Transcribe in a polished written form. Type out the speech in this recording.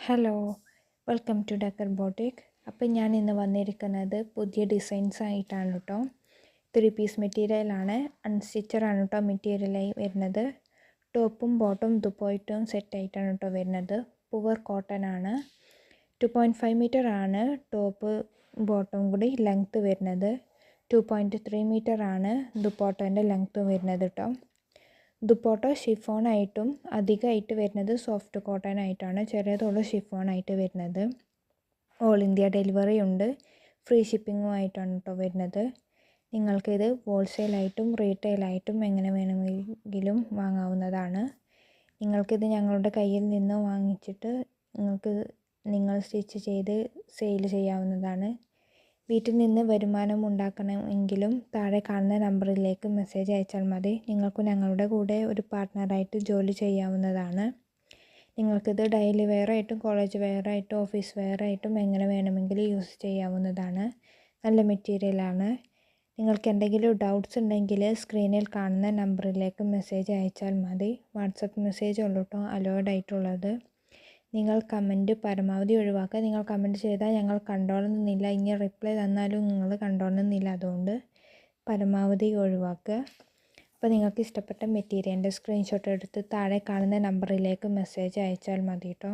Hello, welcome to decor boutique. അപ്പം ഞാൻ ഇന്ന് വന്നിരിക്കുന്നത് പുതിയ ഡിസൈൻസ് ആയിട്ടാണ് കേട്ടോ. 3 പീസ് മെറ്റീരിയലാണ്, അൺസ്റ്റിച്ചറാണ് കേട്ടോ മെറ്റീരിയലായി വരുന്നത്. ടോപ്പും ബോട്ടും ദുപ്പട്ടയും സെറ്റായിട്ടാണ് കേട്ടോ വരുന്നത്. പുവർ കോട്ടൺ ആണ്. 2.5 മീറ്റർ ആണ് ടോപ്പ് ബോട്ടും കൂടി ലെങ്ത്ത് വരുന്നത്. 2.3 മീറ്റർ ആണ് ദുപ്പട്ടേൻ്റെ ലെങ്ത്ത് വരുന്നത് കേട്ടോ. ദുപ്പട്ട ഷിഫോണായിട്ടും അധികമായിട്ട് വരുന്നത് സോഫ്റ്റ് കോട്ടൺ ആയിട്ടാണ്. ചെറിയതുള്ള ഷിഫോണായിട്ട് വരുന്നത്. ഓൾ ഇന്ത്യ ഡെലിവറി ഉണ്ട്. ഫ്രീ ഷിപ്പിങ്ങും ആയിട്ടാണ് കേട്ടോ വരുന്നത്. നിങ്ങൾക്കിത് ഹോൾസെയിലായിട്ടും റീറ്റെയിലായിട്ടും എങ്ങനെ വേണമെങ്കിലും വാങ്ങാവുന്നതാണ്. നിങ്ങൾക്കിത് ഞങ്ങളുടെ കയ്യിൽ നിന്ന് വാങ്ങിച്ചിട്ട് നിങ്ങൾ സ്റ്റിച്ച് ചെയ്ത് സെയിൽ ചെയ്യാവുന്നതാണ്. വീട്ടിൽ നിന്ന് വരുമാനം ഉണ്ടാക്കണമെങ്കിലും താഴെ കാണുന്ന നമ്പറിലേക്ക് മെസ്സേജ് അയച്ചാൽ മതി. നിങ്ങൾക്ക് ഞങ്ങളുടെ കൂടെ ഒരു പാർട്ട്ണറായിട്ട് ജോലി ചെയ്യാവുന്നതാണ്. നിങ്ങൾക്കിത് ഡെയിലി വെയറായിട്ടും കോളേജ് വെയറായിട്ടും ഓഫീസ് വെയറായിട്ടും എങ്ങനെ വേണമെങ്കിലും യൂസ് ചെയ്യാവുന്നതാണ്. നല്ല മെറ്റീരിയലാണ്. നിങ്ങൾക്ക് എന്തെങ്കിലും ഡൗട്ട്സ് ഉണ്ടെങ്കിൽ സ്ക്രീനിൽ കാണുന്ന നമ്പറിലേക്ക് മെസ്സേജ് അയച്ചാൽ മതി. വാട്സപ്പ് മെസ്സേജ് ഉള്ളൂ കേട്ടോ അലോയ്ഡ് ആയിട്ടുള്ളത്. നിങ്ങൾ കമൻറ്റ് പരമാവധി ഒഴിവാക്കുക. നിങ്ങൾ കമൻറ്റ് ചെയ്താൽ ഞങ്ങൾ കണ്ടോളുന്നില്ല. ഇനി റിപ്ലൈ തന്നാലും നിങ്ങൾ കണ്ടോളുന്നില്ല. അതുകൊണ്ട് പരമാവധി ഒഴിവാക്കുക. അപ്പോൾ നിങ്ങൾക്ക് ഇഷ്ടപ്പെട്ട മെറ്റീരിയലിൻ്റെ സ്ക്രീൻഷോട്ട് എടുത്ത് താഴെ കാണുന്ന നമ്പറിലേക്ക് മെസ്സേജ് അയച്ചാൽ മതി കേട്ടോ.